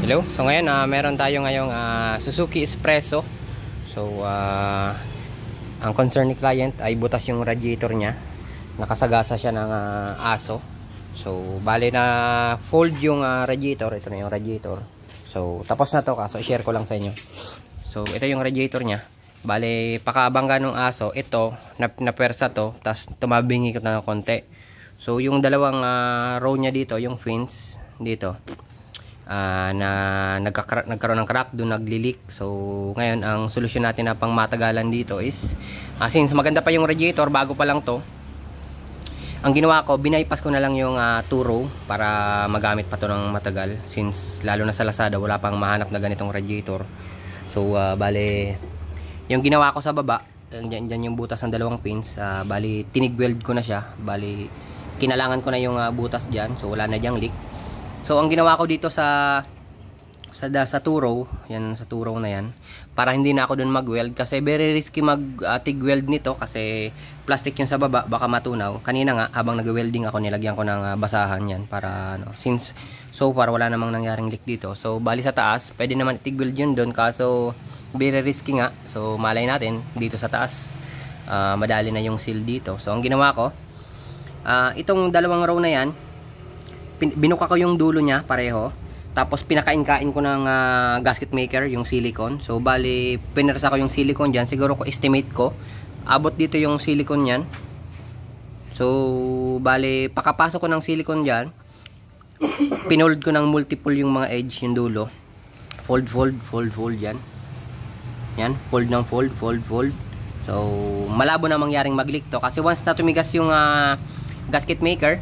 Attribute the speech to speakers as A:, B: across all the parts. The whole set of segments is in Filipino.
A: Hello. So ngayon meron tayo ngayong Suzuki Espresso. So ang concern ni client ay butas yung radiator niya. Nakasagasa siya ng aso. So bale na fold yung radiator. Ito na yung radiator. So tapos na to, kaso i-share ko lang sa inyo. So ito yung radiator niya. Bale pakabangga ng aso, ito napersa to, tapos tumabingi ko na ng konti. So yung dalawang row niya dito, yung fins dito, na nagkaroon ng crack, doon naglilik. So ngayon ang solusyon natin na pang matagalan dito is since maganda pa yung radiator, bago pa lang to, ang ginawa ko, binaypas ko na lang yung 2 row para magamit pa to ng matagal, since lalo na sa Lazada wala pang mahanap na ganitong radiator. So bale yung ginawa ko sa baba, dyan yung butas ng dalawang pins, bali tinig-weld ko na siya. Bali kinalangan ko na yung butas dyan, so wala na dyang leak. So ang ginawa ko dito sa 2 row, yan sa 2 row na yan, para hindi na ako dun mag-weld, kasi very risky mag-TIG weld nito, kasi plastic yung sa baba, baka matunaw. Kanina nga habang nag-welding ako, nilagyan ko ng basahan yan para since so far wala namang nangyaring leak dito. So bali sa taas, pwede naman TIG weld yun dun, kaso very risky nga. So malay natin dito sa taas, madali na yung seal dito. So ang ginawa ko, itong dalawang row na yan, binuka ko yung dulo niya pareho, tapos pinakain-kain ko ng gasket maker, yung silicone. So bali pinersa ko yung silicone dyan, siguro ko estimate ko abot dito yung silicone yan. So bali pakapasok ko ng silicone dyan, pinold ko ng multiple yung mga edge, yung dulo, fold yan, fold ng fold. So malabo na mangyaring mag-leak to, kasi once na tumigas yung gasket maker,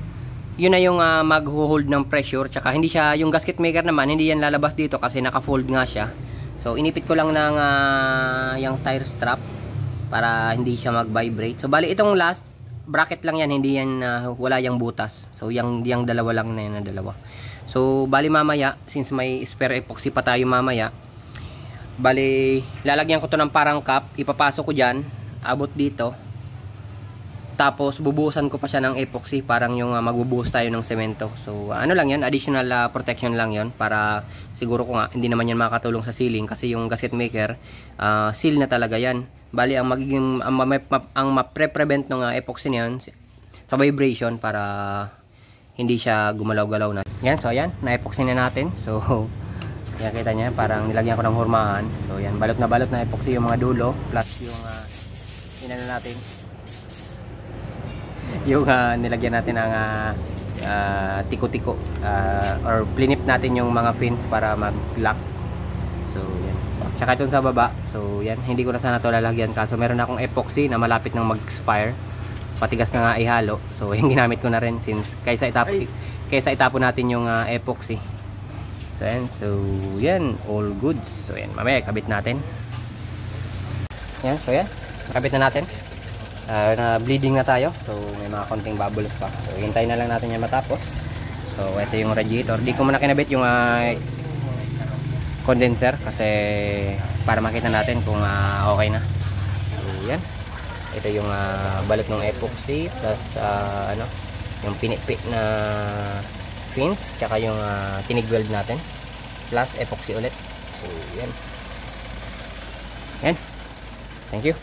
A: yun na yung mag-hold ng pressure. Tsaka hindi siya, yung gasket maker naman, hindi yan lalabas dito kasi naka-fold nga siya. So inipit ko lang ng yung tire strap para hindi siya mag-vibrate. So bali itong last bracket lang yan, hindi yan wala yang butas. So yung dalawa lang na yan, na dalawa. So bali mamaya, since may spare epoxy pa tayo mamaya, bali lalagyan ko to ng parang cup, ipapasok ko dyan, abot dito. Tapos bubuhusan ko pa siya ng epoxy, parang yung magbubuhos tayo ng semento. So ano lang yan, additional protection lang yon, para siguro ko nga hindi naman yan makakatulong sa sealing, kasi yung gasket maker seal na talaga yan. Bali ang magiging ang mapre-prevent ng epoxy niyan sa vibration, para hindi siya gumalaw-galaw na. Yan, so ayan, na-epoxy na natin. So yan, kita niya, parang nilagyan ko ng hurmahan. So yan, balot na epoxy yung mga dulo, plus yung inano natin, yung nilagyan natin ng tiko-tiko, or plinip natin yung mga fins para mag-lock. So yan, tsaka itong sa baba, so yan, hindi ko na sana ito lalagyan, kaso meron akong epoxy na malapit nang mag-expire, patigas na nga ihalo. So yung ginamit ko na rin, since kaysa itapon natin yung epoxy. So yan, all goods. So yan, mamaya kabit natin yan. So yan, kabit na natin. Na bleeding na tayo, so may mga konting bubbles pa, so hintayin na lang natin yan matapos. So ito yung radiator, di ko muna kinabit yung condenser, kasi para makita natin kung okay na. So yan, ito yung balot ng epoxy, plus yung pinipit na fins, tsaka yung tinig-weld natin, plus epoxy ulit. So yan, thank you.